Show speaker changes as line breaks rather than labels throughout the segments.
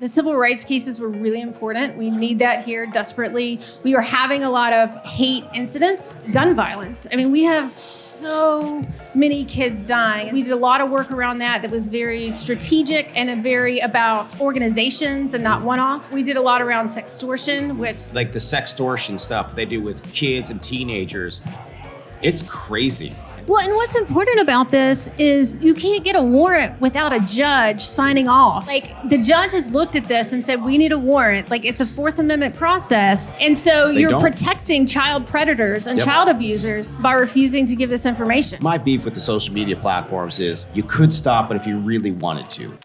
The civil rights cases were really important. We need that here desperately. We are having a lot of hate incidents, gun violence. I mean, we have so many kids dying. We did a lot of work around that was very strategic and very about organizations and not one-offs. We did a lot around sextortion, which...
Like the sextortion stuff they do with kids and teenagers, it's crazy.
Well, and what's important about this is you can't get a warrant without a judge signing off. Like, the judge has looked at this and said, we need a warrant. Like, it's a Fourth Amendment process. And so you're protecting child predators and child abusers by refusing to give this information.
My beef with the social media platforms is you could stop it if you really wanted to.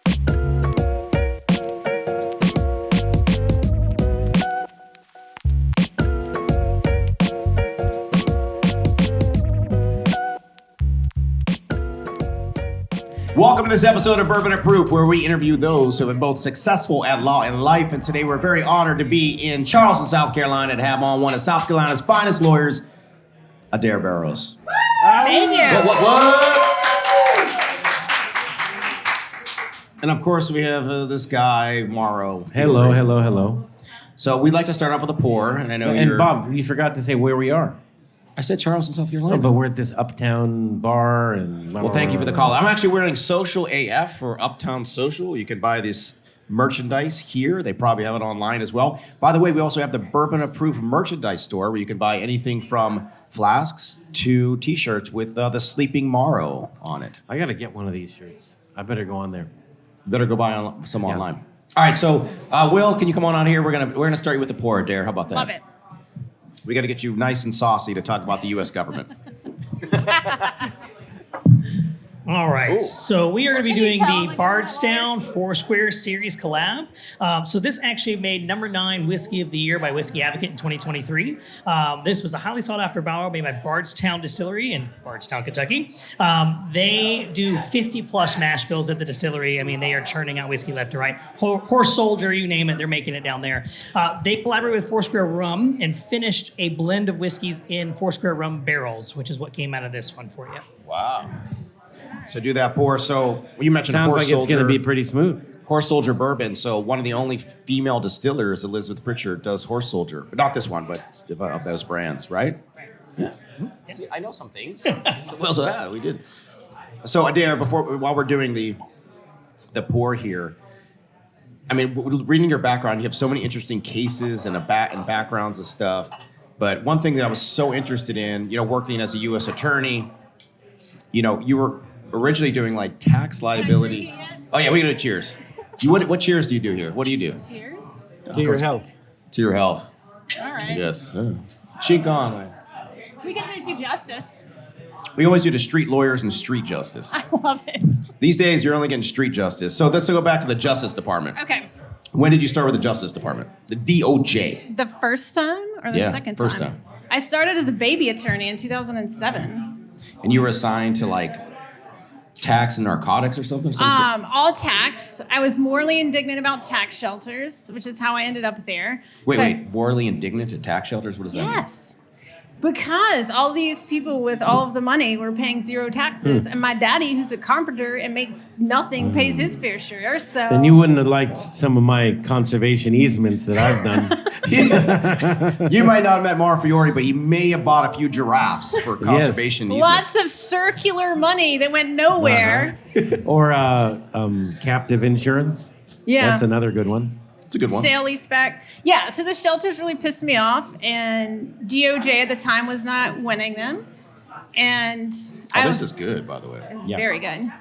Welcome to this episode of Bourbon and Proof, where we interview those who have been both successful at law and life. And today we're very honored to be in Charleston, South Carolina, to have on one of South Carolina's finest lawyers, Adair Barrows.
Thank you.
What? And of course we have this guy, Morrow.
Hello.
So we'd like to start off with a pour, and I know
And Bob, you forgot to say where we are.
I said Charleston, South Carolina.
Oh, but we're at this Uptown bar and...
Well, thank you for the call. I'm actually wearing Social AF for Uptown Social. You can buy this merchandise here. They probably have it online as well. By the way, we also have the Bourbon Approved merchandise store where you can buy anything from flasks to t-shirts with the Sleeping Morrow on it.
I got to get one of these shirts. I better go on there.
Better go buy some online. All right, so Will, can you come on out here? We're gonna start you with the pour, Adair. How about that?
Love it.
We got to get you nice and saucy to talk about the U.S. government.
All right, so we are going to be doing the Bardstown
Bardstown
Foursquare series collab. So this actually made #9 Whiskey of the Year by Whiskey Advocate in 2023. This was a highly sought after barrel made by Bardstown Distillery in Bardstown, Kentucky. They do 50 plus mash bills at the distillery. I mean, they are churning out whiskey left to right. Horse Soldier, you name it, they're making it down there. They collaborated with Foursquare Rum and finished a blend of whiskeys in Foursquare Rum barrels, which is what came out of this one for you.
Wow. So do that pour. So you mentioned
Sounds
Horse
like
Soldier.
it's going to be pretty smooth.
Horse Soldier Bourbon. So one of the only female distillers, Elizabeth Pritchard, does Horse Soldier. But not this one, but of those brands, right? Yeah. See, I know some things. Well, so yeah, we did. So Adair, while we're doing the pour here, I mean, reading your background, you have so many interesting cases and backgrounds of stuff. But one thing that I was so interested in, working as a U.S. attorney, you were originally doing like tax liability. Oh yeah, we gotta do cheers. What cheers do you do here? What do you do?
Cheers.
To your health.
To your health.
All right.
Yes. Chink on.
We can do to justice.
We always do the street lawyers and street justice.
I love it.
These days, you're only getting street justice. So let's go back to the Justice Department.
Okay.
When did you start with the Justice Department? The DOJ.
The first time or the second time?
First time.
I started as a baby attorney in 2007.
And you were assigned to like tax and narcotics or something?
All tax. I was morally indignant about tax shelters, which is how I ended up there.
Wait, morally indignant at tax shelters? What does that mean?
Yes. Because all these people with all of the money were paying zero taxes, and my daddy, who's a carpenter and makes nothing, pays his fair share. So
And you wouldn't have liked some of my conservation easements that I've done.
You might not have met Mauro Fiore, but he may have bought a few giraffes for conservation easements.
Lots of circular money that went nowhere.
Or captive insurance.
Yeah.
That's another good one.
It's a good one.
Sale leaseback. Yeah, so the shelters really pissed me off, and DOJ at the time was not winning them. And
this is good, by the way.
It's very good.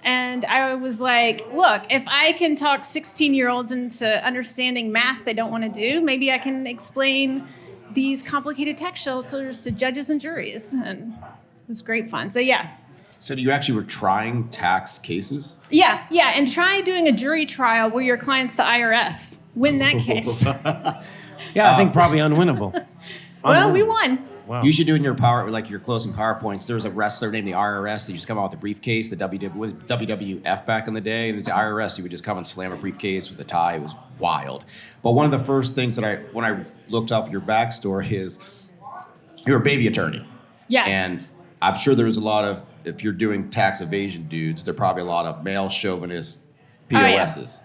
And I was like, look, if I can talk 16-year-olds into understanding math they don't want to do, maybe I can explain these complicated tax shelters to judges and juries. And it was great fun. So, yeah.
So you actually were trying tax cases?
Yeah, and try doing a jury trial where your client's the IRS. Win that case.
Yeah, I think probably unwinnable.
Well, we won.
Wow.
You should do in your your closing PowerPoints. There was a wrestler named the IRS that used to come out with a briefcase, the WWF back in the day. And it was the IRS. He would just come and slam a briefcase with a tie. It was wild. But one of the first things that when I looked up your backstory is you're a baby attorney.
Yeah.
And I'm sure there was a lot of, if you're doing tax evasion dudes, there are probably a lot of male chauvinist POSs.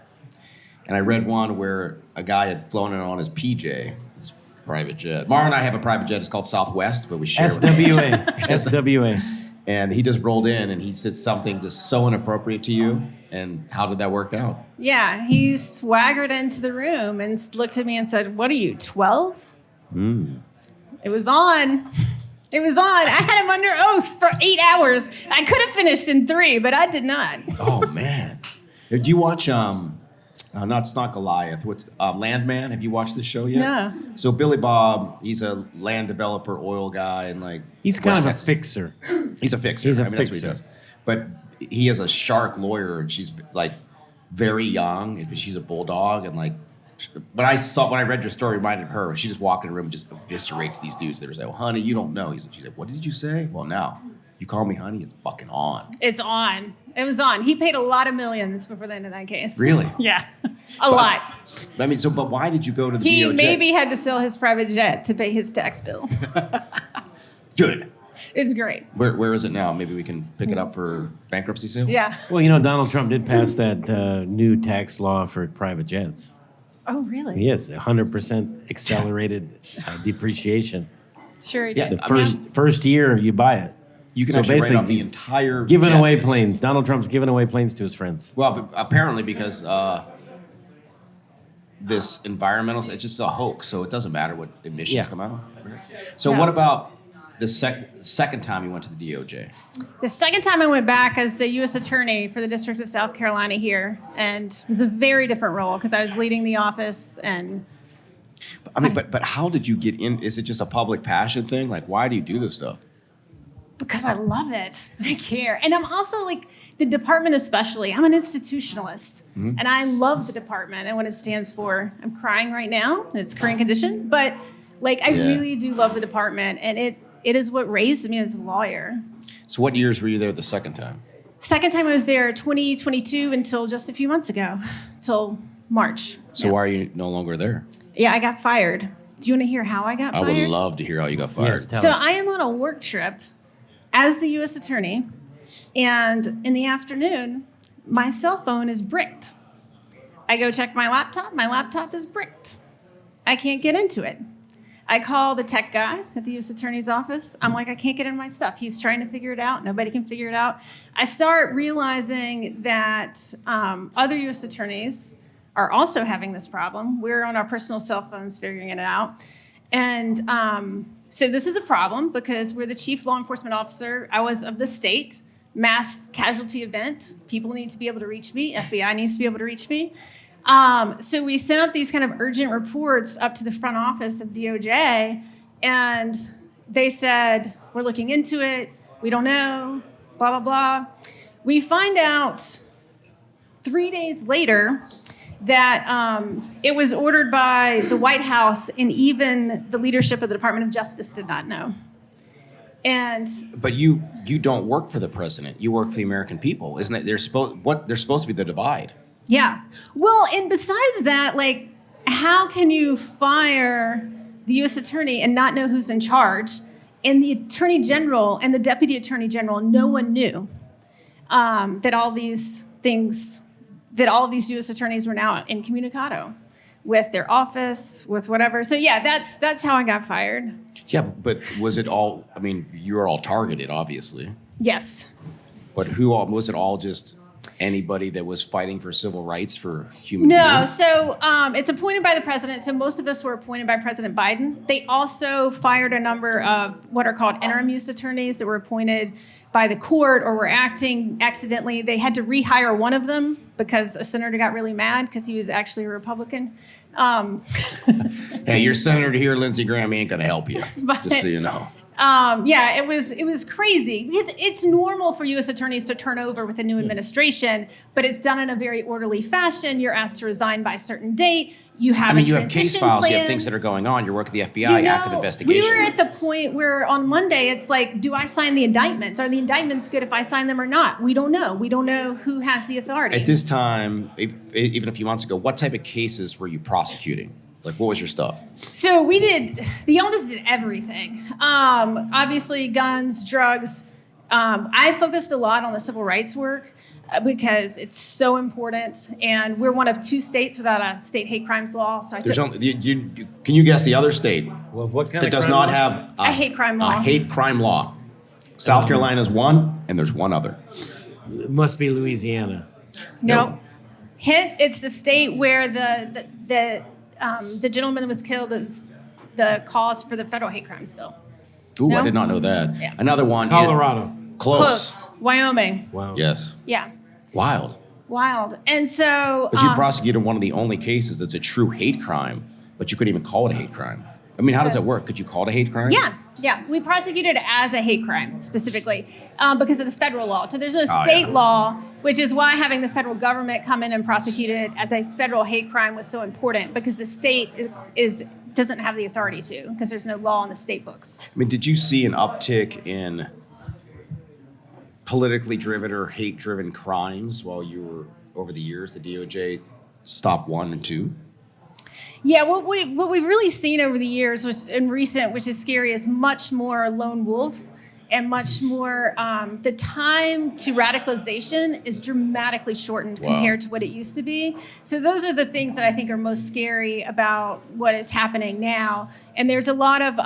And I read one where a guy had flown in on his PJ, his private jet. Mara and I have a private jet. It's called Southwest, but we share it with
SWA.
And he just rolled in and he said something just so inappropriate to you. And how did that work out?
Yeah, he swaggered into the room and looked at me and said, "What are you, 12?" It was on. It was on. I had him under oath for 8 hours. I could have finished in 3, but I did not.
Oh, man. Did you watch, it's not Goliath, what's Landman? Have you watched this show yet?
No.
So Billy Bob, he's a land developer, oil guy, and like...
He's kind
West
of a
Texas.
fixer.
He's a fixer.
He's a
That's what he
fixer.
does. But he is a shark lawyer, and she's like very young, and she's a bulldog, and like... When I read your story, it reminded her. She just walked in the room and just eviscerates these dudes. They were like, "Oh, honey, you don't know." She's like, "What did you say?" Well, now you call me honey. It's fucking on.
It's on. It was on. He paid a lot of millions before the end of that case.
Really?
Yeah, a lot.
I mean, but why did you go to the
He
DOJ?
maybe had to sell his private jet to pay his tax bill.
Good.
It's great.
Where is it now? Maybe we can pick it up for bankruptcy sale.
Yeah.
Well, Donald Trump did pass that new tax law for private jets.
Oh, really?
Yes, 100% accelerated depreciation.
Sure he
Yeah.
did.
The first year you buy it.
You can
So
actually write
basically,
off the entire
Giving
jet.
away
It's-
planes. Donald Trump's giving away planes to his friends.
Well, but apparently because this environmental, it's just a hoax, so it doesn't matter what emissions
Yeah.
come out. So
Yeah.
what about the second time you went to the DOJ?
The second time I went back as the U.S. Attorney for the District of South Carolina here, and it was a very different role because I was leading the office and
I mean, but how did you get in? Is it just a public passion thing? Like, why do you do this stuff?
because I love it. I care. And I'm also like the department especially. I'm an institutionalist and I love the department and what it stands for. I'm crying right now. It's current condition, but like I really do love the department and it is what raised me as a lawyer.
So what years were you there the second time?
Second time I was there 2022 until just a few months ago, till March.
So why are you no longer there?
Yeah, I got fired. Do you want to hear how I got
I
fired?
would love to hear how you got fired.
Yes, tell
So
us.
I am on a work trip as the U.S. Attorney, and in the afternoon, my cell phone is bricked. I go check my laptop is bricked. I can't get into it. I call the tech guy at the U.S. Attorney's office. I'm like, I can't get into my stuff. He's trying to figure it out. Nobody can figure it out. I start realizing that other U.S. attorneys are also having this problem. We're on our personal cell phones figuring it out. And so this is a problem because we're the chief law enforcement officer. I was of the state, mass casualty event. People need to be able to reach me. FBI needs to be able to reach me. So we sent out these kind of urgent reports up to the front office of DOJ, and they said, we're looking into it. We don't know, blah, blah, blah. We find out 3 days later that it was ordered by the White House, and even the leadership of the Department of Justice did not know. And
But you don't work for the president. You work for the American people, isn't it? They're supposed to be the divide.
yeah. Well, and besides that, like, how can you fire the U.S. Attorney and not know who's in charge? And the Attorney General and the Deputy Attorney General, no one knew that all these things, that all of these U.S. attorneys were now incommunicado with their office, with whatever. So yeah, that's how I got fired.
Yeah, but was it all? I mean, you were all targeted, obviously.
Yes.
But who all was it? All just anybody that was fighting for civil rights for human
No,
beings?
so it's appointed by the president. So most of us were appointed by President Biden. They also fired a number of what are called interim use attorneys that were appointed by the court or were acting accidentally. They had to rehire one of them because a senator got really mad because he was actually a Republican.
Hey, your senator here, Lindsey Graham, he ain't gonna help you.
But-
just so you know.
Yeah, it was crazy because it's normal for U.S. attorneys to turn over with a new administration, but it's done in a very orderly fashion. You're asked to resign by a certain date. You have
I mean,
a
you have case
transition
files, you have
plan.
things that are going on. You're working the FBI,
You
active
know,
investigation.
We were at the point where on Monday it's like, do I sign the indictments? Are the indictments good if I sign them or not? We don't know. We don't know who has the authority.
At this time, even a few months ago, what type of cases were you prosecuting? Like, what was your stuff?
So the office did everything. Obviously, guns, drugs. I focused a lot on the civil rights work. because it's so important. And we're one of 2 states without a state hate crimes law. So
There's only, can you guess the other state
Well, what kind
that
of
does
crime
not
law?
have
a hate crime law.
A hate crime law. South Carolina's one, and there's one other.
It must be Louisiana.
No. Hint, it's the state where the gentleman that was killed is the cause for the federal hate crimes bill.
Ooh,
No?
I did not know that.
Yeah.
Another one.
Colorado.
Close.
Wyoming.
Wow.
Yes.
Yeah.
Wild.
Wild. And so
But you prosecuted one of the only cases that's a true hate crime, but you couldn't even call it a hate crime. I mean, how does that work? Could you call it a hate crime?
Yeah. We prosecuted it as a hate crime specifically because of the federal law. So there's no
Oh,
state
yeah.
law, which is why having the federal government come in and prosecute it as a federal hate crime was so important, because the state doesn't have the authority to, because there's no law in the state books.
I mean, did you see an uptick in politically driven or hate-driven crimes while you were over the years? The DOJ stopped 1 and 2.
Yeah, what we've really seen over the years, which is scary, is much more lone wolf, and much more the time to radicalization is dramatically shortened compared to what it used to be. So those are the things that I think are most scary about what is happening now. And there's a lot of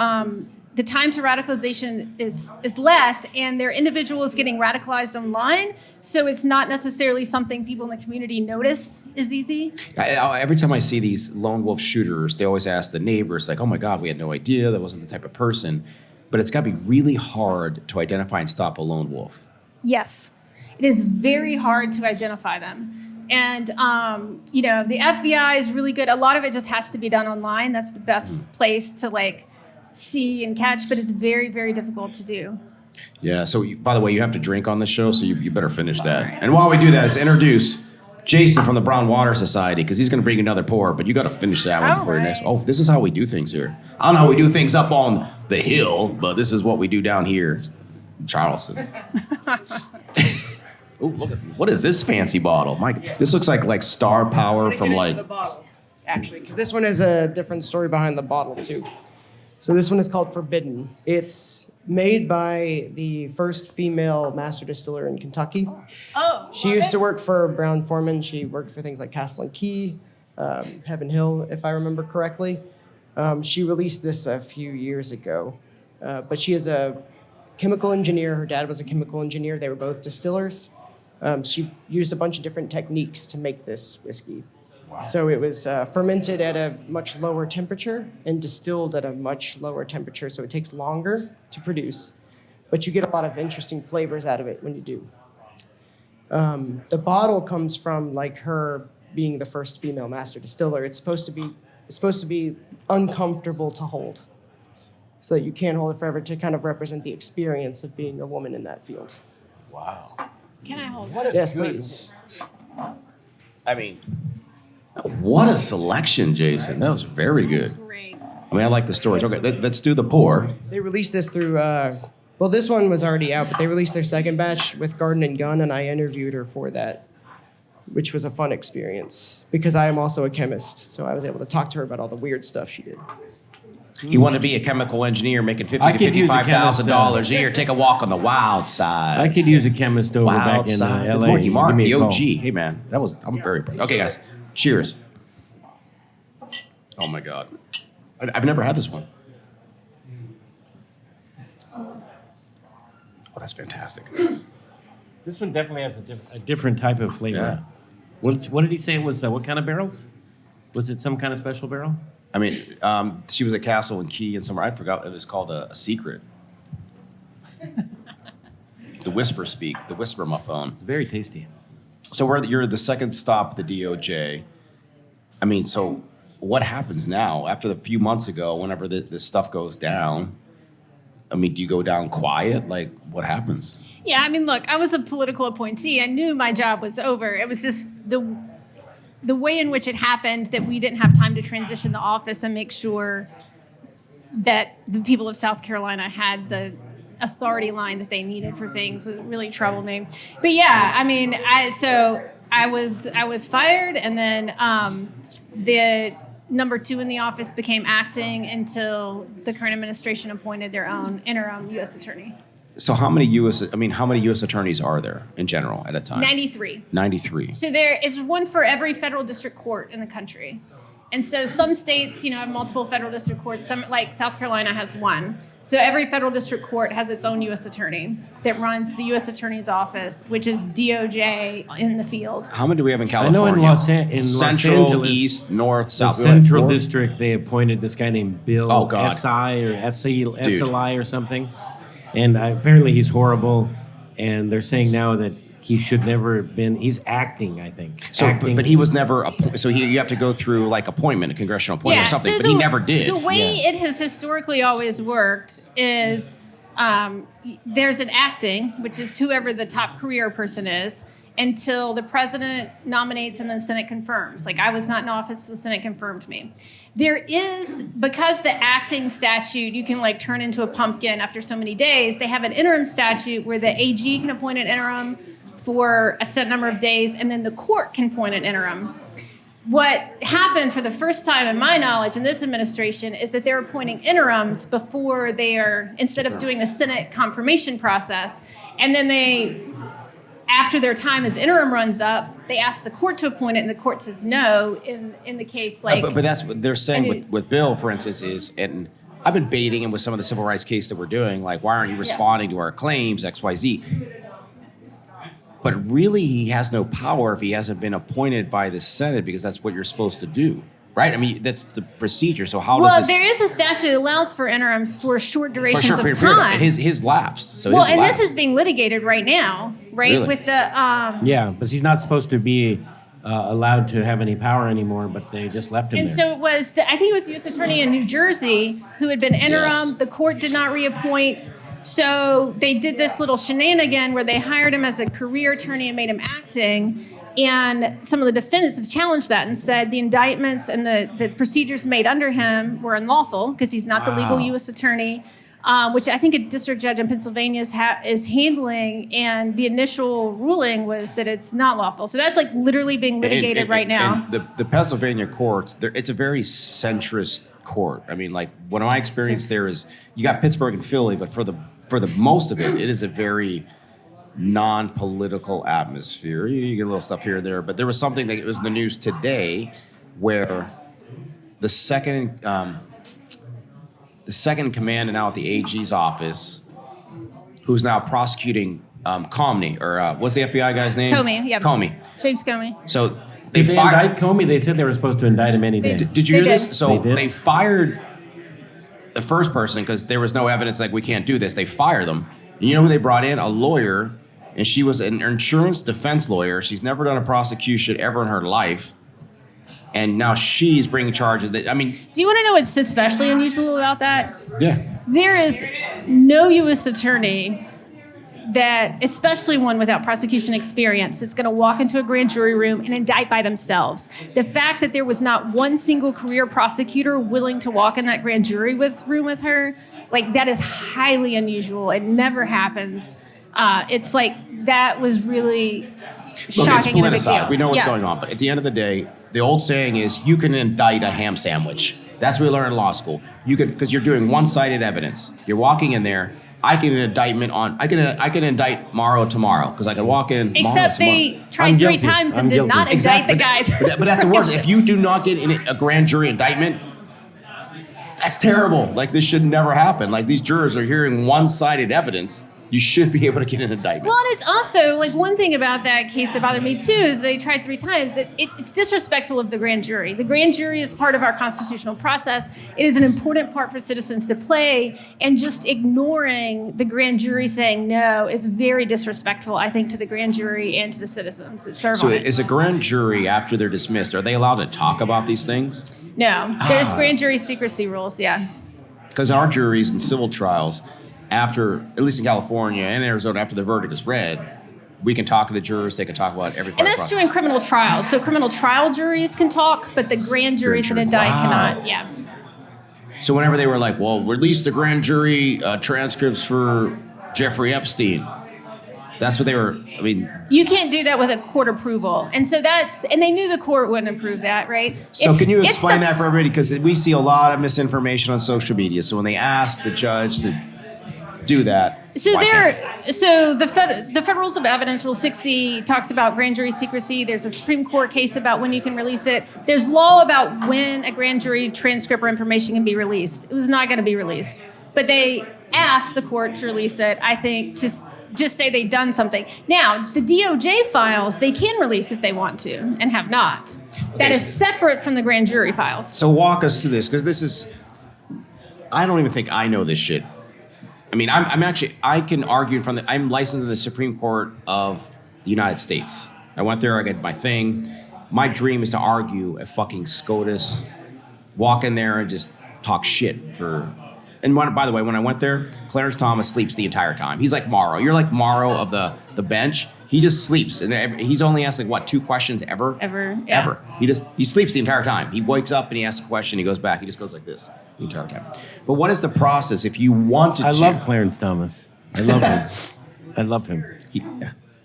the time to radicalization is less, and there are individuals getting radicalized online, so it's not necessarily something people in the community notice is easy.
Every time I see these lone wolf shooters, they always ask the neighbors, like, oh my God, we had no idea, that wasn't the type of person. But it's got to be really hard to identify and stop a lone wolf.
Yes, it is very hard to identify them. And, the FBI is really good. A lot of it just has to be done online. That's the best place to see and catch, but it's very, very difficult to do.
Yeah, so by the way, you have to drink on this show, so you better finish that. And while we do that, let's introduce Jason from the Brown Water Society, because he's going to bring another pour, but you got to finish that one before your next. Oh, this is how we do things here. I don't know how we do things up on the hill, but this is what we do down here in Charleston. Oh, look at, what is this fancy bottle? Mike, this looks like Star Power from
The bottle, actually, because this one has a different story behind the bottle too. So this one is called Forbidden. It's made by the first female master distiller in Kentucky.
Oh,
She used to work for Brown Forman. She worked for things like Castle and Key, Heaven Hill, if I remember correctly. She released this a few years ago, but she is a chemical engineer. Her dad was a chemical engineer. They were both distillers. She used a bunch of different techniques to make this whiskey. Wow. So it was fermented at a much lower temperature and distilled at a much lower temperature, so it takes longer to produce, but you get a lot of interesting flavors out of it when you do. The bottle comes from her being the first female master distiller. It's supposed to be uncomfortable to hold, so that you can't hold it forever, to kind of represent the experience of being a woman in that field.
Wow.
can I hold it?
Yes, please.
I mean, what a selection, Jason. That was very
That's
good.
great.
I mean, I like the stories. Okay, let's do the pour.
They released this through, this one was already out, but they released their second batch with Garden and Gun, and I interviewed her for that, which was a fun experience because I am also a chemist, so I was able to talk to her about all the weird stuff she did.
You want to be a chemical engineer making $50,000
I
to
could use a
$55,000
chemist,
a year. Take a walk on the wild side.
I could use a chemist over
Wild
back in
side.
LA.
Marky
Give
Mark,
me
the
a call.
OG. Hey, man, I'm very proud. Okay, guys, cheers. Oh my God, I've never had this one. Oh, that's fantastic.
This one definitely has a different type of flavor.
Yeah.
What did he say it was? What kind of barrels? Was it some kind of special barrel?
I mean, she was at Castle and Key and somewhere. I forgot it was called a secret. The whisper speak, the whisper my phone.
Very tasty.
So you're the second stop, the DOJ. I mean, so what happens now after the few months ago, whenever this stuff goes down? I mean, do you go down quiet? Like, what happens?
Yeah, I mean, look, I was a political appointee. I knew my job was over. It was just the way in which it happened, that we didn't have time to transition the office and make sure that the people of South Carolina had the authority line that they needed for things. It really troubled me. But yeah, I mean, I was fired, and then the number 2 in the office became acting until the current administration appointed their own interim U.S. attorney.
So how many U.S. attorneys are there in general at a time?
93.
93.
So there is one for every federal district court in the country. And so some states, have multiple federal district courts. Some, like South Carolina, has one. So every federal district court has its own U.S. attorney that runs the U.S. Attorney's Office, which is DOJ in the field.
How many do we have in
I
California?
know in Los
Central,
Angeles,
East, North,
the
South.
Central
4?
District, they appointed this guy named Bill
Oh, God.
SI or SLI or something. And apparently he's horrible. And they're saying now that he should never have been. He's acting, I think.
So,
acting.
but he was never. You have to go through like appointment, a congressional appointment or something.
so
But he never did.
The way it has historically always worked is there's an acting, which is whoever the top career person is, until the president nominates and the Senate confirms. Like, I was not in office till the Senate confirmed me. There is, because the acting statute, you can like turn into a pumpkin after so many days, they have an interim statute where the AG can appoint an interim for a set number of days, and then the court can appoint an interim. What happened for the first time in my knowledge in this administration is that they're appointing interims before they are, instead of doing the Senate confirmation process, and then they, after their time as interim runs up, they ask the court to appoint it, and the court says no in the case like...
But that's what they're saying with Bill, for instance, is, and I've been baiting him with some of the civil rights case that we're doing, like, why aren't you responding to our claims, X, Y, Z? But really, he has no power if he hasn't been appointed by the Senate, because that's what you're supposed to do, right? I mean, that's the procedure. So how does this...
Well, there is a statute that allows for interims for short durations
for a short
of
period.
time.
His lapsed. So
Well,
his
and
lapsed.
this is being litigated right now, right?
Really?
With the...
Yeah, but he's not supposed to be allowed to have any power anymore, but they just left him
And
there.
so it was, I think it was the U.S. Attorney in New Jersey who had been interim.
Yes.
The court did not reappoint. So they did this little shenanigan where they hired him as a career attorney and made him acting. And some of the defendants have challenged that and said the indictments and the procedures made under him were unlawful because he's not the legal U.S. attorney, which I think a district judge in Pennsylvania is handling. And the initial ruling was that it's not lawful. So that's like literally being litigated right now.
And the Pennsylvania courts, it's a very centrist court. I mean, like, what my experience there is, you got Pittsburgh and Philly, but for the most of it, it is a very non-political atmosphere. You get a little stuff here and there, but there was something that was in the news today where the second in command now at the AG's office, who's now prosecuting Comey, or what's the FBI guy's name?
Comey, yeah.
Comey.
James Comey.
So
Did they
fired.
indict Comey? They said they were supposed to indict him any day.
Did you
They
hear
did.
this? So
They did?
they fired the first person because there was no evidence, like, we can't do this. They fired them. And you know who they brought in? A lawyer, and she was an insurance defense lawyer. She's never done a prosecution ever in her life. And now she's bringing charges that, I mean...
Do you want to know what's especially unusual about that?
Yeah.
There is no U.S. attorney that, especially one without prosecution experience, is going to walk into a grand jury room and indict by themselves. The fact that there was not one single career prosecutor willing to walk in that grand jury room with her, like, that is highly unusual. It never happens. It's like, that was really
Look,
shocking and a big
it's politicized.
deal.
We know what's
Yeah.
going on. But at the end of the day, the old saying is, you can indict a ham sandwich. That's what we learned in law school. You can, because you're doing one-sided evidence. You're walking in there. I can indict Morrow tomorrow because I can walk in.
Except they
tomorrow.
tried
I'm
3
guilty.
times and
I'm
did
guilty.
not indict the guy.
But that's the worst. If you do not get in a grand jury indictment, that's terrible. Like, this should never happen. Like, these jurors are hearing one-sided evidence. You should be able to get an indictment.
Well, and it's also, like, one thing about that case that bothered me too is they tried 3 times. It's disrespectful of the grand jury. The grand jury is part of our constitutional process. It is an important part for citizens to play, and just ignoring the grand jury saying no is very disrespectful, I think, to the grand jury and to the citizens that serve
So
on it.
is a grand jury, after they're dismissed, are they allowed to talk about these things?
No, there's grand jury secrecy rules, yeah.
Because in our juries and civil trials, after, at least in California and Arizona, after the verdict is read, we can talk to the jurors. They can talk about every part
And
of the
that's
process.
true in criminal trials. So criminal trial juries can talk, but the grand juries that
jury.
indict
Wow.
cannot, yeah.
So whenever they were like, well, release the grand jury transcripts for Jeffrey Epstein, that's what they were, I mean...
You can't do that with a court approval. And so and they knew the court wouldn't approve that, right?
So can you explain that for everybody? Because we see a lot of misinformation on social media. So when they ask the judge to do that,
So
Why can't
the Federal Rules of Evidence, Rule 60, talks about grand jury secrecy. There's a Supreme Court case about when you can release it. There's law about when a grand jury transcript or information can be released. It was not going to be released, but they asked the court to release it, I think, to just say they'd done something. Now, the DOJ files, they can release if they want to and have not. That is separate from the grand jury files.
So walk us through this, because this is, I don't even think I know this shit. I mean, I can argue I'm licensed in the Supreme Court of the United States. I went there, I got my thing. My dream is to argue a fucking SCOTUS, walk in there and just talk shit for, and by the way, when I went there, Clarence Thomas sleeps the entire time. He's like Morrow. You're like Morrow of the bench. He just sleeps, and he's only asked like what, 2 questions ever?
Yeah.
Ever. He sleeps the entire time. He wakes up and he asks a question. He goes back. He just goes like this the entire time. But what is the process if you wanted to?
I love Clarence Thomas. I love him. I love him.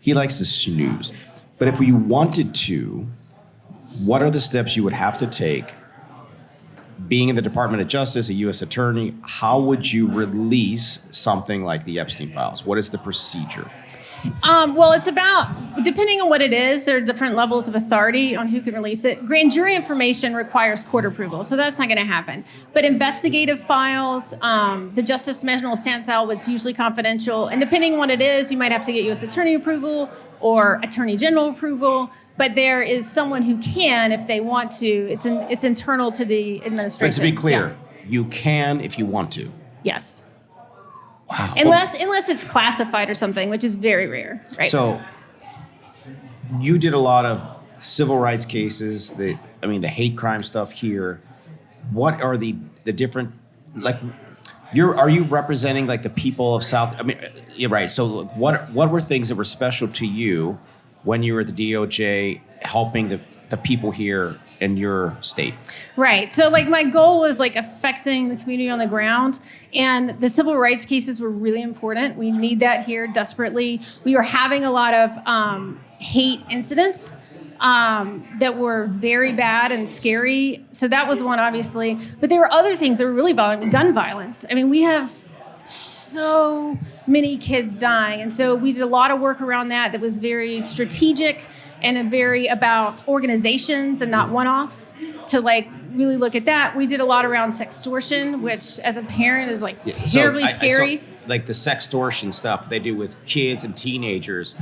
He likes to snooze. But if you wanted to, what are the steps you would have to take? Being in the Department of Justice, a U.S. attorney, how would you release something like the Epstein files? What is the procedure?
Well, it's about, depending on what it is, there are different levels of authority on who can release it. Grand jury information requires court approval, so that's not going to happen. But investigative files, the Justice Manual stands out, it's usually confidential. And depending on what it is, you might have to get U.S. Attorney approval or Attorney General approval. But there is someone who can, if they want to. It's internal to the administration.
But to be clear, you can if you want to.
Yes.
Wow.
Unless it's classified or something, which is very rare, right?
So you did a lot of civil rights cases, the hate crime stuff here. What are the different, like, are you representing like the people of South? I mean, you're right. So what were things that were special to you when you were at the DOJ helping the people here in your state?
Right. So like my goal was like affecting the community on the ground, and the civil rights cases were really important. We need that here desperately. We were having a lot of hate incidents that were very bad and scary. So that was one, obviously. But there were other things that were really bothering me. Gun violence. I mean, we have so many kids dying. And so we did a lot of work around that was very strategic and very about organizations and not one-offs to like really look at that. We did a lot around sextortion, which as a parent is like terribly scary.
Like the sextortion stuff they do with kids and teenagers,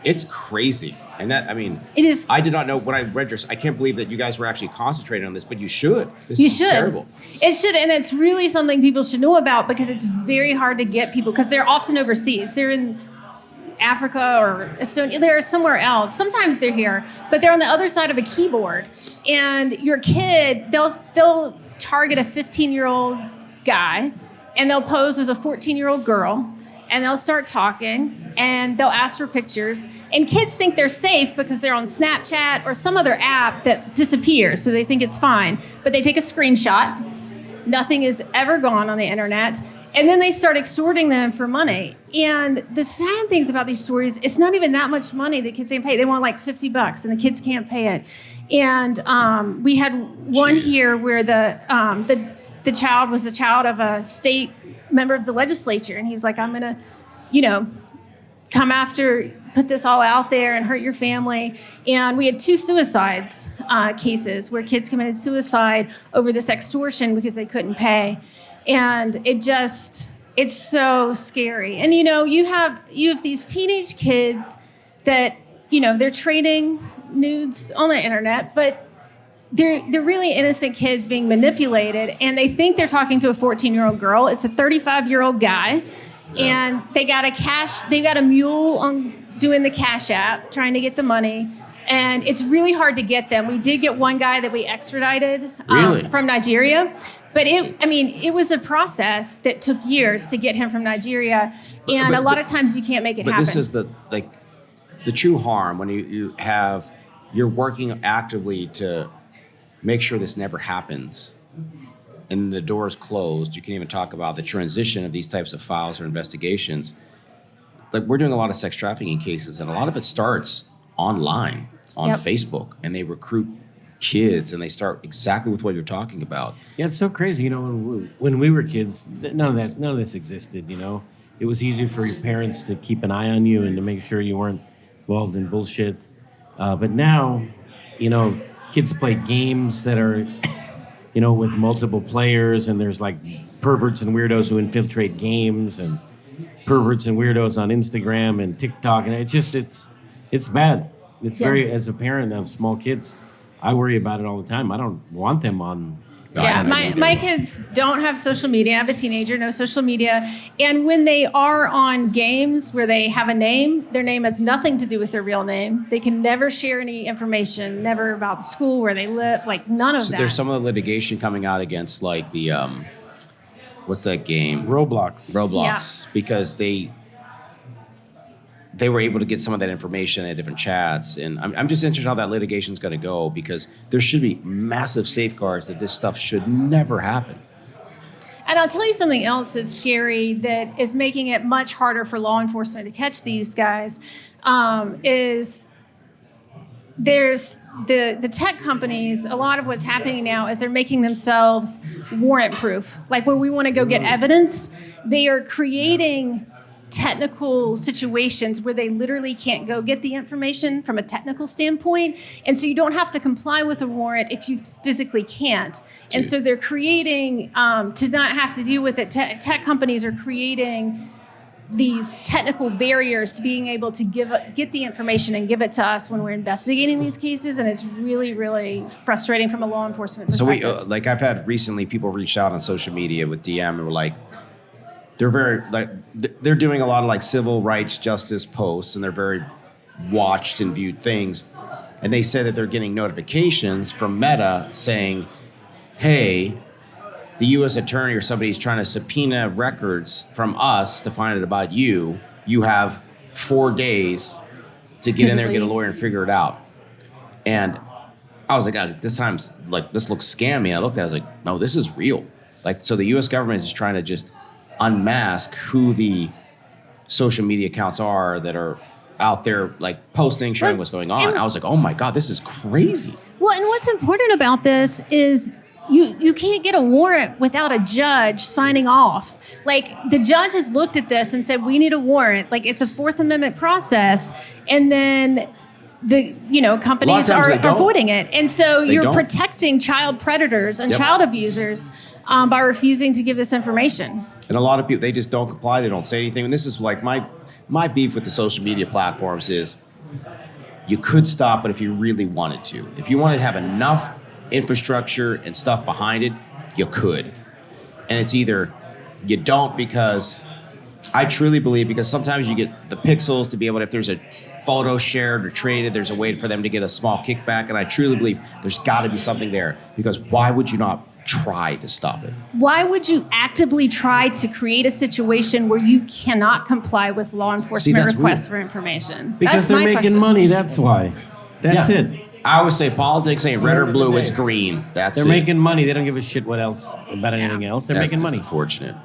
it's crazy. And that, I mean,
it is.
I did not know when I read yours. I can't believe that you guys were actually concentrating on this, but you should.
You
is
should.
Terrible.
It should, and it's really something people should know about because it's very hard to get people because they're often overseas. They're in Africa or Estonia. They're somewhere else. Sometimes they're here, but they're on the other side of a keyboard. And your kid, they'll target a 15-year-old guy, and they'll pose as a 14-year-old girl. And they'll start talking, and they'll ask for pictures. And kids think they're safe because they're on Snapchat or some other app that disappears, so they think it's fine. But they take a screenshot. Nothing is ever gone on the internet. And then they start extorting them for money. And the sad things about these stories, it's not even that much money the kids can't pay. They want like $50, and the kids can't pay it. And we had one here where the child was the child of a state member of the legislature, and he's like, I'm gonna, come after, put this all out there and hurt your family. And we had 2 suicides cases where kids committed suicide over this extortion because they couldn't pay. And it's so scary. And you have these teenage kids that, they're trading nudes on the internet, but they're really innocent kids being manipulated, and they think they're talking to a 14-year-old girl. It's a 35-year-old guy, and they got a mule on doing the Cash App, trying to get the money, and it's really hard to get them. We did get one guy that we extradited from Nigeria, but it was a process that took years to get him from Nigeria, and a lot of times you can't make it happen.
But this is the true harm when you're working actively to make sure this never happens and the door's closed. You can even talk about the transition of these types of files or investigations. Like, we're doing a lot of sex trafficking cases, and a lot of it starts online on Facebook, and they recruit kids, and they start exactly with what you're talking about.
Yeah, it's so crazy. When we were kids, none of this existed. it was easier for your parents to keep an eye on you and to make sure you weren't involved in bullshit. But now, kids play games that are, with multiple players, and there's like perverts and weirdos who infiltrate games, and perverts and weirdos on Instagram and TikTok, and it's bad. It's very, as a parent of small kids, I worry about it all the time. I don't want them on.
Yeah, my kids don't have social media. I have a teenager, no social media. And when they are on games where they have a name, their name has nothing to do with their real name. They can never share any information, never about the school where they live, like none of that.
There's some of the litigation coming out against like the, what's that game?
Roblox.
Yeah.
Because they were able to get some of that information in different chats. And I'm just interested how that litigation is going to go, because there should be massive safeguards that this stuff should never happen.
And I'll tell you something else that's scary that is making it much harder for law enforcement to catch these guys, is there's the tech companies. A lot of what's happening now is they're making themselves warrant proof. Like when we want to go get evidence, they are creating technical situations where they literally can't go get the information from a technical standpoint. And so you don't have to comply with a warrant if you physically can't. And so they're creating, to not have to deal with it, tech companies are creating these technical barriers to being able to get the information and give it to us when we're investigating these cases. And it's really, really frustrating from a law enforcement perspective.
So I've had recently people reach out on social media with DM and were like, they're doing a lot of like civil rights justice posts, and they're very watched and viewed things. And they said that they're getting notifications from Meta saying, hey, the U.S. attorney or somebody's trying to subpoena records from us to find out about you. You have 4 days to get in there, get a lawyer, and figure it out. And I was like, this looks scammy. And I looked at it, I was like, no, this is real. Like, so the U.S. government is trying to just unmask who the social media accounts are that are out there like posting, showing what's going on. I was like, oh my God, this is crazy.
Well, and what's important about this is you can't get a warrant without a judge signing off. Like the judge has looked at this and said, we need a warrant. Like it's a Fourth Amendment process. And then the companies are avoiding it. And so you're protecting child predators and child abusers by refusing to give this information.
And a lot of people, they just don't comply. They don't say anything. And this is like my beef with the social media platforms is you could stop it if you really wanted to. If you wanted to have enough infrastructure and stuff behind it, you could. And it's either you don't, because I truly believe, because sometimes you get the pixels to be able to, if there's a photo shared or traded, there's a way for them to get a small kickback. And I truly believe there's got to be something there, because why would you not try to stop it?
Why would you actively try to create a situation where you cannot comply with law enforcement requests for information?
Because they're making money, that's why. That's it.
I always say politics ain't red or blue, it's green.
They're making money. They don't give a shit what else about anything else. They're making money.
Unfortunate.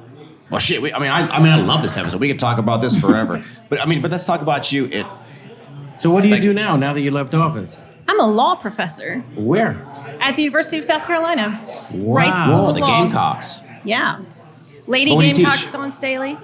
Well, shit. I love this episode. We could talk about this forever. but let's talk about you.
So what do you do now that you left office?
I'm a law professor.
Where?
At the University of South Carolina.
Wow.
Rice School of
The
Law.
Gamecocks.
Yeah. Lady
What do you
Gamecocks,
teach?
Don Staley.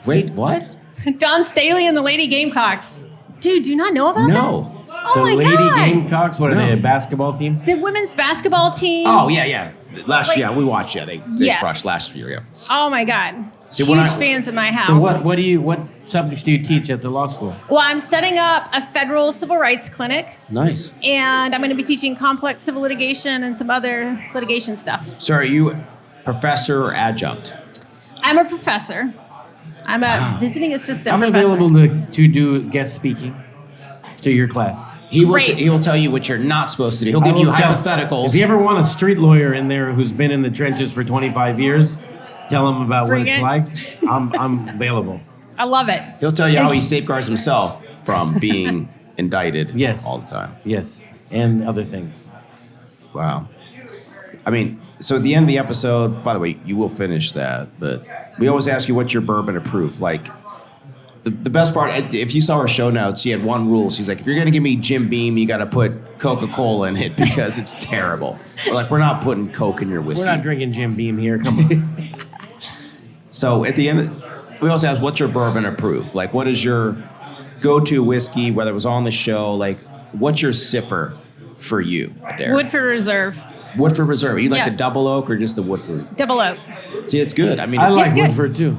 Wait, what?
Don Staley and the Lady Gamecocks. Dude, do you not know about that?
No.
Oh
the
my
Lady
God.
Gamecocks, what are they, a basketball team?
The women's basketball team.
Oh, yeah. Last year, we watched, they
Yes.
crushed last year, yeah.
Oh my God.
See,
Huge
when
fans in my house.
So what subjects do you teach at the law school?
Well, I'm setting up a federal civil rights clinic,
Nice.
and I'm going to be teaching complex civil litigation and some other litigation stuff.
So are you professor or adjunct?
I'm a professor. I'm a visiting assistant
I'm
professor.
available to do guest speaking to your class.
He will
Great.
he will tell you what you're not supposed to do. He'll give
I
you
will tell-
hypotheticals.
If you ever want a street lawyer in there who's been in the trenches for 25 years, tell him about
Bring
what it's
it.
like. I'm available.
I love it.
He'll tell you how he safeguards himself from being indicted
Yes.
all the time.
Yes, and other things.
Wow. So at the end of the episode, by the way, you will finish that, but we always ask you what's your bourbon of proof. Like, the best part, if you saw her show notes, she had one rule. She's like, if you're going to give me Jim Beam, you got to put Coca-Cola in it because it's terrible. We're not putting Coke in your whiskey.
We're not drinking Jim Beam here. Come on.
So at the end, we also asked, what's your bourbon approved? Like, what is your go-to whiskey, whether it was on the show? Like, what's your sipper for you, Adair?
Woodford Reserve.
Woodford Reserve. You like
Yeah.
the double oak or just the Woodford?
Double oak.
See, it's good. I mean,
I
it's
like
good.
Woodford too.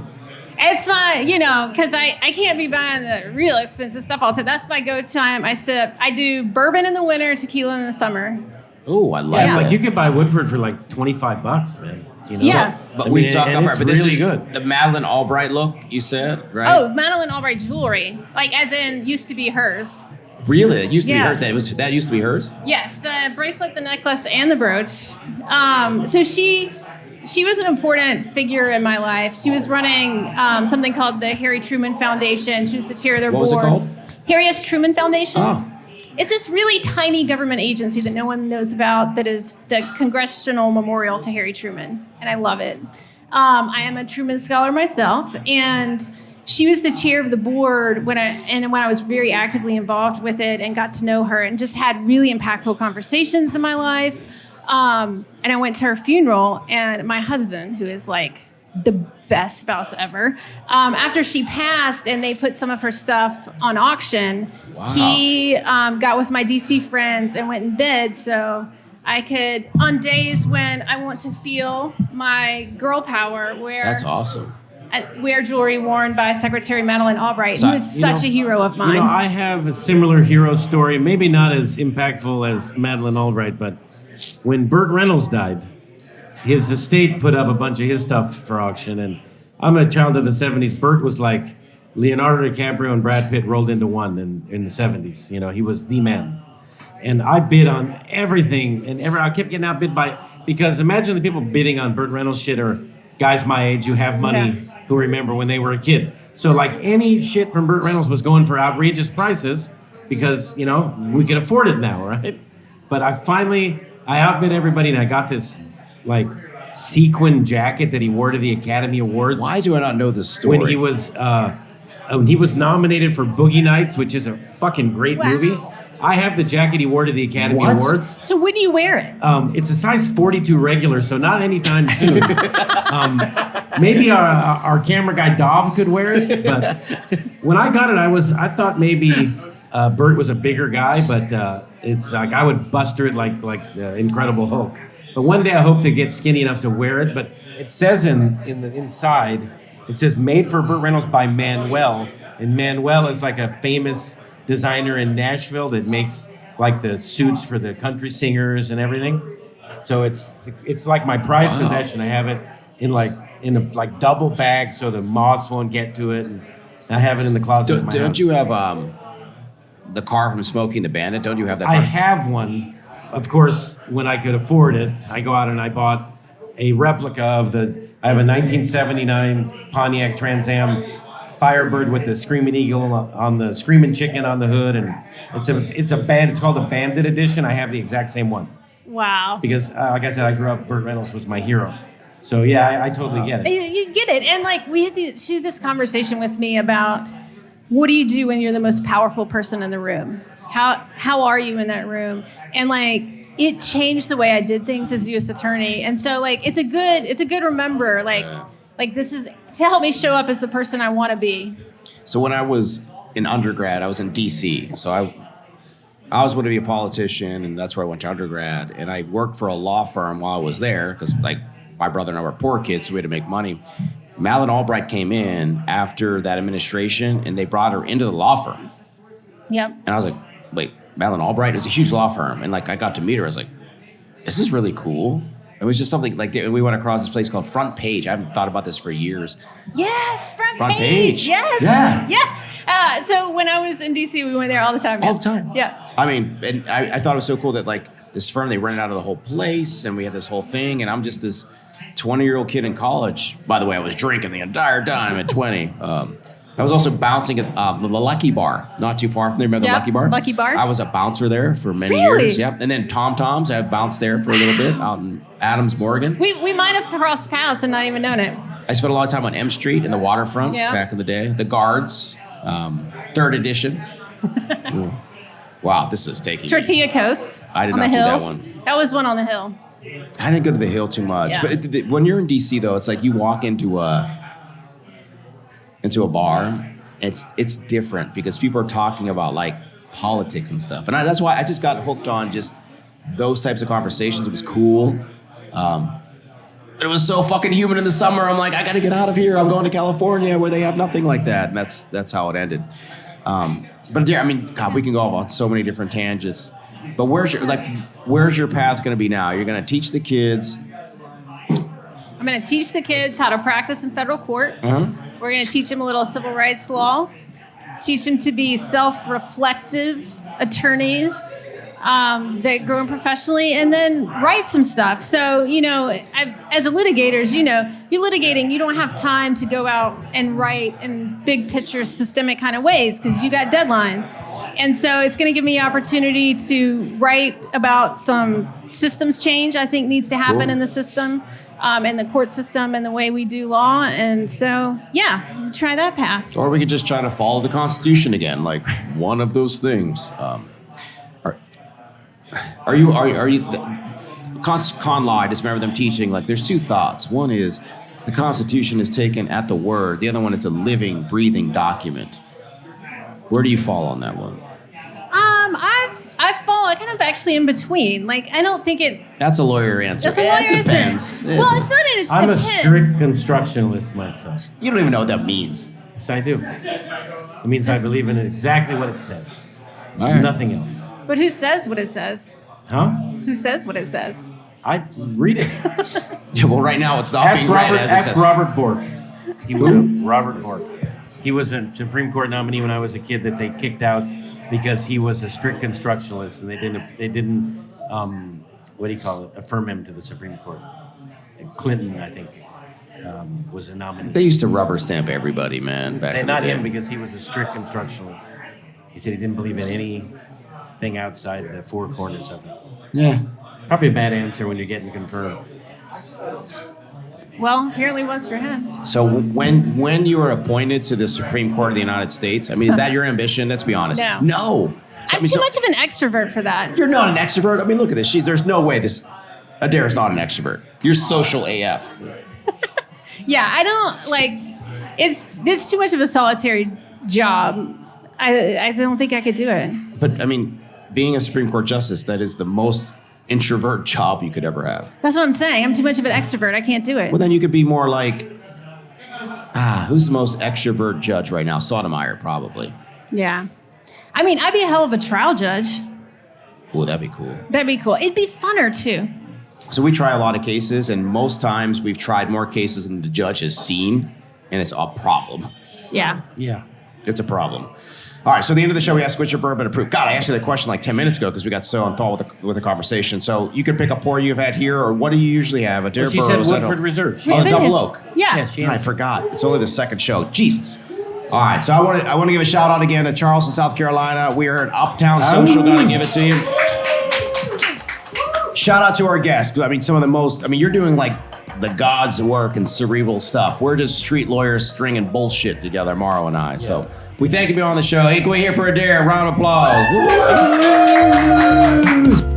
It's my, because I can't be buying the real expensive stuff all the time. That's my go time. I do bourbon in the winter, tequila in the summer.
Oh, I like
Yeah.
that.
Like you could buy Woodford for like $25, man. You know?
Yeah.
But
I
we
mean,
talked
and
about,
it's
but this
really
is
good.
the Madeleine Albright look, you said, right?
Oh, Madeline Albright jewelry, like as in used to be hers.
Really? It used to
Yeah.
be hers. That used to be hers?
Yes, the bracelet, the necklace, and the brooch. So she was an important figure in my life. She was running something called the Harry Truman Foundation. She was the chair of their
What was
board.
it called?
Harry S. Truman Foundation.
Oh.
It's this really tiny government agency that no one knows about that is the Congressional Memorial to Harry Truman, and I love it. I am a Truman Scholar myself, and she was the chair of the board when I was very actively involved with it and got to know her and just had really impactful conversations in my life. And I went to her funeral, and my husband, who is like the best spouse ever, after she passed and they put some of her stuff on auction, he got with my DC friends and went and bid so I could, on days when I want to feel my girl power,
That's awesome.
wear jewelry worn by Secretary Madeleine Albright,
So,
who is such a hero of mine.
I have a similar hero story, maybe not as impactful as Madeleine Albright, but when Burt Reynolds died, his estate put up a bunch of his stuff for auction, and I'm a child of the 70s. Burt was like Leonardo DiCaprio and Brad Pitt rolled into one in the 70s. He was the man. And I bid on everything, and I kept getting outbid because imagine the people bidding on Burt Reynolds shit are guys my age who have money who remember when they were a kid. So like any shit from Burt Reynolds was going for outrageous prices because, we can afford it now, right? But I outbid everybody, and I got this like sequin jacket that he wore to the Academy Awards.
Why do I not know this story?
When he was nominated for Boogie Nights, which is a fucking great movie. I have the jacket he wore to the Academy Awards.
So when do you wear it?
It's a size 42 regular, so not anytime soon. Maybe our camera guy Dov could wear it, but when I got it, I thought maybe Burt was a bigger guy, but it's like I would buster it like the Incredible Hulk. But one day I hope to get skinny enough to wear it. But it says in the inside, it says made for Burt Reynolds by Manuel, and Manuel is like a famous designer in Nashville that makes like the suits for the country singers and everything. So it's like my prized possession. I have it in a double bag so the moths won't get to it, and I have it in the closet of my
Don't
house.
you have the car from Smokey and the Bandit? Don't you have that car?
I have one. Of course, when I could afford it, I go out and I bought a replica of I have a 1979 Pontiac Trans Am Firebird with the Screaming Eagle on the Screaming Chicken on the hood, and it's called a Bandit edition. I have the exact same one
Wow.
because, like I said, I grew up. Burt Reynolds was my hero, so yeah, I totally get it.
You get it. And like she had this conversation with me about what do you do when you're the most powerful person in the room? How are you in that room? And like it changed the way I did things as U.S. attorney. And so like it's a good remember. Like this is to help me show up as the person I want to be.
So when I was in undergrad, I was in D.C. So I always wanted to be a politician, and that's where I went to undergrad. And I worked for a law firm while I was there because like my brother and I were poor kids, so we had to make money. Madeleine Albright came in after that administration, and they brought her into the law firm.
Yep.
And I was like, wait, Madeleine Albright is a huge law firm. And like I got to meet her, I was like, this is really cool. It was just something like we went across this place called Front Page. I haven't thought about this for years.
Yes, front
Front
page.
Page.
Yes.
Yeah.
Yes. So when I was in DC, we went there all the time.
All the time.
Yeah.
I mean, and I thought it was so cool that like this firm, they rented out of the whole place, and we had this whole thing, and I'm just this 20-year-old kid in college. By the way, I was drinking the entire time at 20. I was also bouncing at the Lucky Bar, not too far from there. Remember the
Yep,
Lucky Bar?
Lucky Bar.
I was a bouncer there for many
Really?
years. Yep. And then Tom Tom's, I bounced there for a little bit out in Adams, Morgan.
We might have crossed paths and not even known it.
I spent a lot of time on M Street in the waterfront back in the day. The Guards, third edition. Ooh. Wow, this is taking.
Tortilla Coast.
I did
on
not
the
do
hill.
that one.
That was one on the hill.
I didn't go to the Hill too much.
Yeah.
But when you're in DC, though, it's like you walk into into a bar, it's different because people are talking about like politics and stuff. And that's why I just got hooked on just those types of conversations. It was cool. It was so fucking humid in the summer. I'm like, I got to get out of here. I'm going to California where they have nothing like that. And that's how it ended. But yeah, I mean, God, we can go on so many different tangents. But where's your path going to be now? You're going to teach the kids.
I'm going to teach the kids how to practice in federal court.
Uh-huh.
We're going to teach them a little civil rights law, teach them to be self-reflective attorneys that grow professionally, and then write some stuff. So, as a litigators, you're litigating, you don't have time to go out and write in big picture systemic kind of ways because you got deadlines. And so it's going to give me opportunity to write about some systems change I think needs to happen in the system. And the court system and the way we do law. And so, yeah, try that path.
Or we could just try to follow the Constitution again, like one of those things. Are you con law? I just remember them teaching, like, there's two thoughts. One is the Constitution is taken at the word. The other one, it's a living, breathing document. Where do you fall on that one?
I fall kind of actually in between. Like, I don't think it...
That's a lawyer answer.
That's a lawyer
it depends.
answer. Well, it's not it
I'm
depends.
a strict constructionalist myself.
You don't even know what that means.
Yes, I do. It means I believe in exactly what it says.
All right.
Nothing else.
But who says what it says?
Huh?
Who says what it says?
I read it.
Yeah, well, right now it's not being read as it
Ask
says.
Robert Bork. Robert Bork. He was a Supreme Court nominee when I was a kid that they kicked out because he was a strict constructionalist, and they didn't what do you call it? Affirm him to the Supreme Court. And Clinton, I think, was a nominee.
They used to rubber stamp everybody, man, back in the
Not
day.
him, because he was a strict constructionalist. He said he didn't believe in anything outside the four corners of it.
Yeah.
Probably a bad answer when you're getting confirmed.
Well, apparently was for him.
So when you were appointed to the Supreme Court of the United States, I mean, is that your ambition? Let's be honest.
No.
So,
I'm too much of an extrovert for that.
You're not an extrovert. I mean, look at this. There's no way Adair's not an extrovert. You're social AF.
Yeah, I don't it's too much of a solitary job. I don't think I could do it.
But I mean, being a Supreme Court justice, that is the most introvert job you could ever have.
That's what I'm saying. I'm too much of an extrovert. I can't do it.
Well, then you could be more like, who's the most extrovert judge right now? Sotomayor, probably.
Yeah. I mean, I'd be a hell of a trial judge.
Oh, that'd be cool.
That'd be cool. It'd be funner, too.
So we try a lot of cases, and most times we've tried more cases than the judge has seen, and it's a problem.
Yeah.
Yeah.
It's a problem. All right, so at the end of the show, we ask what's your bourbon approved. God, I asked you that question like 10 minutes ago because we got so enthralled with the conversation. So you can pick a pour you've had here, or what do you usually have? A Dare
She
Burroughs?
said Woodford Reserve.
Oh, the double
Goodness.
oak.
Yeah.
Yeah, she
I forgot. It's only the second show. Jesus. All right, so I want to give a shout out again to Charleston, South Carolina. We are at Uptown Social. Got to give it to you. Shout out to our guests. I mean, some of the most. I mean, you're doing like the God's work and cerebral stuff. We're just street lawyers stringing bullshit together, Morrow and I. So we thank you for being on the show. Hey, can we hear for Adair? Round of applause. Woo!